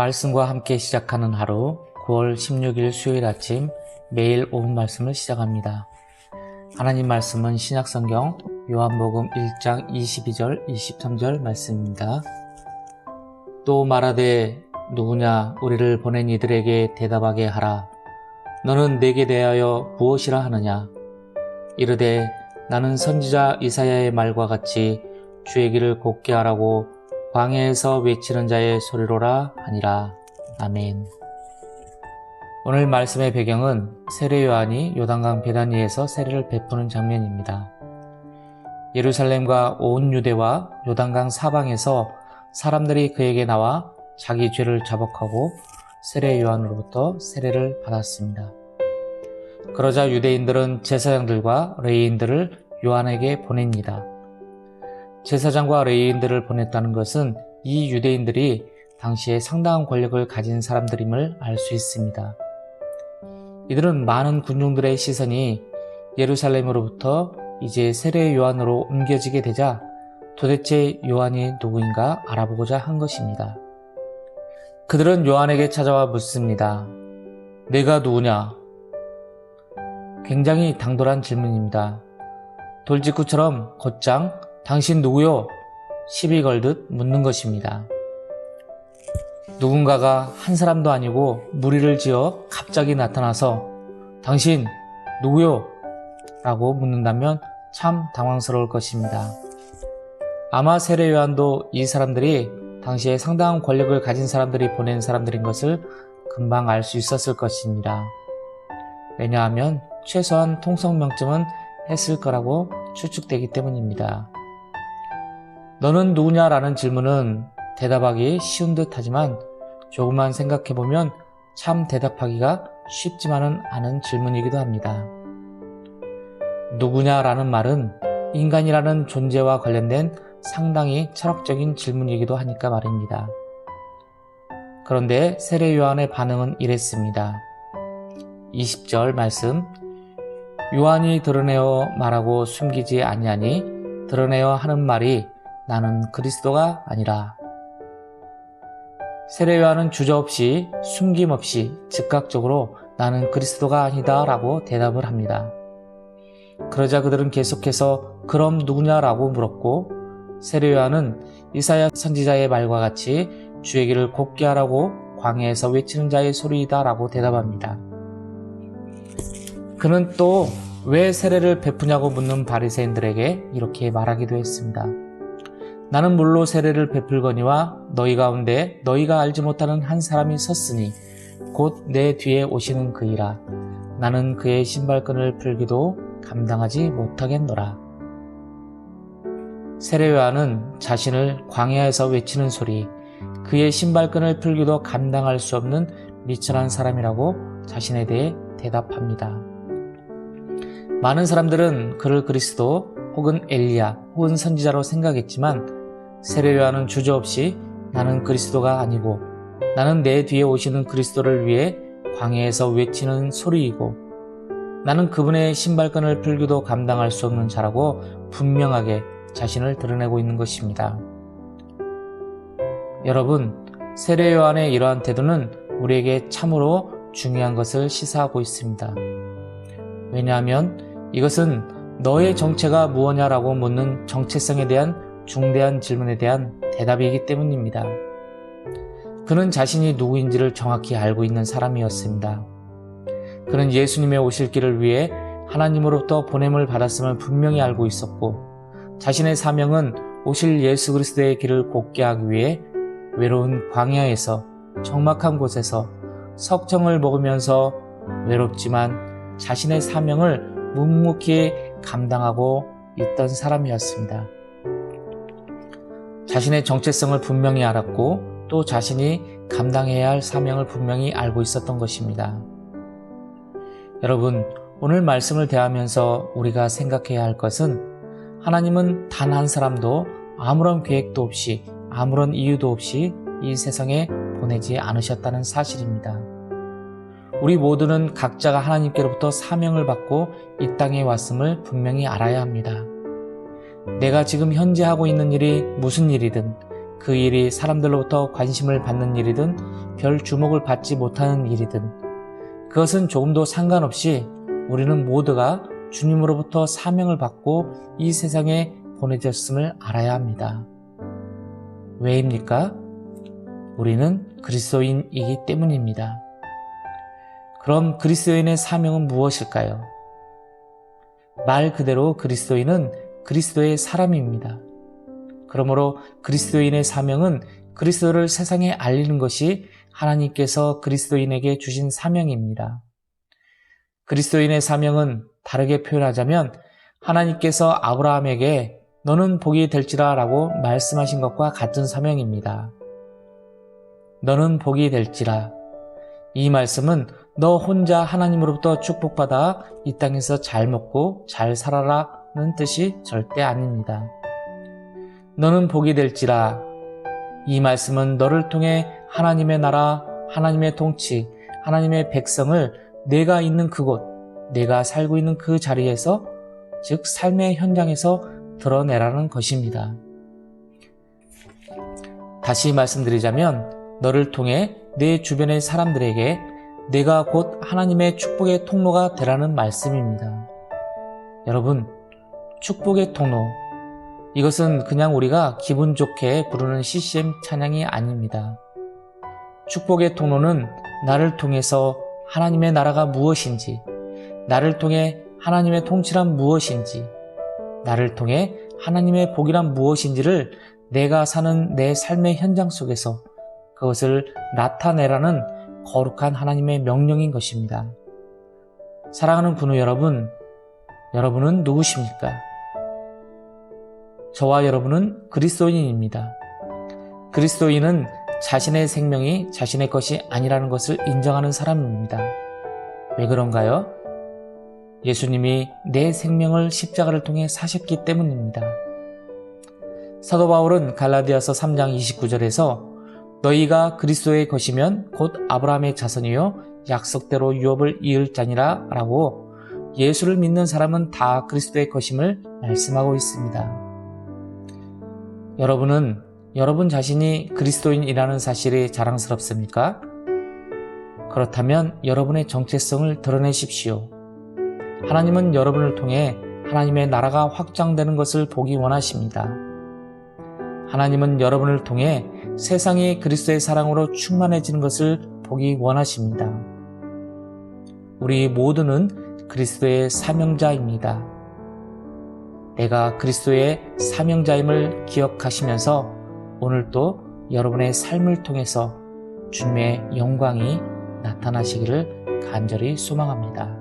말씀과 함께 시작하는 하루 9월 16일 수요일 아침 매일 5분 말씀을 시작합니다. 하나님 말씀은 신약성경 요한복음 1장 22절 23절 말씀입니다. 또 말하되 누구냐 우리를 보낸 이들에게 대답하게 하라. 너는 내게 대하여 무엇이라 하느냐. 이르되 나는 선지자 이사야의 말과 같이 주의 길을 곱게 하라고 광야에서 외치는 자의 소리로라 하니라. 아멘. 오늘 말씀의 배경은 세례 요한이 요단강 베다니에서 세례를 베푸는 장면입니다. 예루살렘과 온 유대와 요단강 사방에서 사람들이 그에게 나와 자기 죄를 자복하고 세례 요한으로부터 세례를 받았습니다. 그러자 유대인들은 제사장들과 레위인들을 요한에게 보냅니다. 제사장과 레위인들을 보냈다는 것은 이 유대인들이 당시에 상당한 권력을 가진 사람들임을 알 수 있습니다. 이들은 많은 군중들의 시선이 예루살렘으로부터 이제 세례 요한으로 옮겨지게 되자 도대체 요한이 누구인가 알아보고자 한 것입니다. 그들은 요한에게 찾아와 묻습니다. 내가 누구냐? 굉장히 당돌한 질문입니다. 돌직구처럼 곧장 당신 누구요? 시비 걸듯 묻는 것입니다. 누군가가 한 사람도 아니고 무리를 지어 갑자기 나타나서 당신 누구요? 라고 묻는다면 참 당황스러울 것입니다. 아마 세례 요한도 이 사람들이 당시에 상당한 권력을 가진 사람들이 보낸 사람들인 것을 금방 알 수 있었을 것입니다. 왜냐하면 최소한 통성명증은 했을 거라고 추측되기 때문입니다. 너는 누구냐라는 질문은 대답하기 쉬운 듯 하지만 조금만 생각해보면 참 대답하기가 쉽지만은 않은 질문이기도 합니다. 누구냐라는 말은 인간이라는 존재와 관련된 상당히 철학적인 질문이기도 하니까 말입니다. 그런데 세례 요한의 반응은 이랬습니다. 20절 말씀 요한이 드러내어 말하고 숨기지 아니하니 드러내어 하는 말이 나는 그리스도가 아니라. 세례 요한은 주저없이 숨김없이 즉각적으로 나는 그리스도가 아니다 라고 대답을 합니다. 그러자 그들은 계속해서 그럼 누구냐라고 물었고 세례 요한은 이사야 선지자의 말과 같이 주의 길을 곱게 하라고 광야에서 외치는 자의 소리이다 라고 대답합니다. 그는 또 왜 세례를 베푸냐고 묻는 바리새인들에게 이렇게 말하기도 했습니다. 나는 물로 세례를 베풀거니와 너희 가운데 너희가 알지 못하는 한 사람이 섰으니 곧 내 뒤에 오시는 그이라. 나는 그의 신발끈을 풀기도 감당하지 못하겠노라. 세례 요한은 자신을 광야에서 외치는 소리, 그의 신발끈을 풀기도 감당할 수 없는 미천한 사람이라고 자신에 대해 대답합니다. 많은 사람들은 그를 그리스도 혹은 엘리야 혹은 선지자로 생각했지만 세례 요한은 주저없이 나는 그리스도가 아니고 나는 내 뒤에 오시는 그리스도를 위해 광야에서 외치는 소리이고 나는 그분의 신발끈을 풀기도 감당할 수 없는 자라고 분명하게 자신을 드러내고 있는 것입니다. 여러분, 세례 요한의 이러한 태도는 우리에게 참으로 중요한 것을 시사하고 있습니다. 왜냐하면 이것은 너의 정체가 무엇냐라고 묻는 정체성에 대한 중대한 질문에 대한 대답이기 때문입니다. 그는 자신이 누구인지를 정확히 알고 있는 사람이었습니다. 그는 예수님의 오실 길을 위해 하나님으로부터 보냄을 받았음을 분명히 알고 있었고 자신의 사명은 오실 예수 그리스도의 길을 곱게 하기 위해 외로운 광야에서 적막한 곳에서 석청을 먹으면서 외롭지만 자신의 사명을 묵묵히 감당하고 있던 사람이었습니다. 자신의 정체성을 분명히 알았고 또 자신이 감당해야 할 사명을 분명히 알고 있었던 것입니다. 여러분, 오늘 말씀을 대하면서 우리가 생각해야 할 것은 하나님은 단 한 사람도 아무런 계획도 없이 아무런 이유도 없이 이 세상에 보내지 않으셨다는 사실입니다. 우리 모두는 각자가 하나님께로부터 사명을 받고 이 땅에 왔음을 분명히 알아야 합니다. 내가 지금 현재 하고 있는 일이 무슨 일이든 그 일이 사람들로부터 관심을 받는 일이든 별 주목을 받지 못하는 일이든 그것은 조금도 상관없이 우리는 모두가 주님으로부터 사명을 받고 이 세상에 보내졌음을 알아야 합니다. 왜입니까? 우리는 그리스도인이기 때문입니다. 그럼 그리스도인의 사명은 무엇일까요? 말 그대로 그리스도인은 그리스도의 사람입니다. 그러므로 그리스도인의 사명은 그리스도를 세상에 알리는 것이 하나님께서 그리스도인에게 주신 사명입니다. 그리스도인의 사명은 다르게 표현하자면 하나님께서 아브라함에게 너는 복이 될지라 라고 말씀하신 것과 같은 사명입니다. 너는 복이 될지라. 이 말씀은 너 혼자 하나님으로부터 축복받아 이 땅에서 잘 먹고 잘 살아라는 뜻이 절대 아닙니다. 너는 복이 될지라. 이 말씀은 너를 통해 하나님의 나라, 하나님의 통치, 하나님의 백성을 내가 있는 그곳, 내가 살고 있는 그 자리에서, 즉 삶의 현장에서 드러내라는 것입니다. 다시 말씀드리자면 너를 통해 내 주변의 사람들에게 내가 곧 하나님의 축복의 통로가 되라는 말씀입니다. 여러분, 축복의 통로, 이것은 그냥 우리가 기분 좋게 부르는 CCM 찬양이 아닙니다. 축복의 통로는 나를 통해서 하나님의 나라가 무엇인지, 나를 통해 하나님의 통치란 무엇인지, 나를 통해 하나님의 복이란 무엇인지를 내가 사는 내 삶의 현장 속에서 그것을 나타내라는 거룩한 하나님의 명령인 것입니다. 사랑하는 분우 여러분, 여러분은 누구십니까? 저와 여러분은 그리스도인입니다. 그리스도인은 자신의 생명이 자신의 것이 아니라는 것을 인정하는 사람입니다. 왜 그런가요? 예수님이 내 생명을 십자가를 통해 사셨기 때문입니다. 사도 바울은 갈라디아서 3장 29절에서 너희가 그리스도의 것이면 곧 아브라함의 자손이요 약속대로 유업을 이을 자니라 라고 예수를 믿는 사람은 다 그리스도의 것임을 말씀하고 있습니다. 여러분은 여러분 자신이 그리스도인이라는 사실이 자랑스럽습니까? 그렇다면 여러분의 정체성을 드러내십시오. 하나님은 여러분을 통해 하나님의 나라가 확장되는 것을 보기 원하십니다. 하나님은 여러분을 통해 세상이 그리스도의 사랑으로 충만해지는 것을 보기 원하십니다. 우리 모두는 그리스도의 사명자입니다. 내가 그리스도의 사명자임을 기억하시면서 오늘도 여러분의 삶을 통해서 주님의 영광이 나타나시기를 간절히 소망합니다.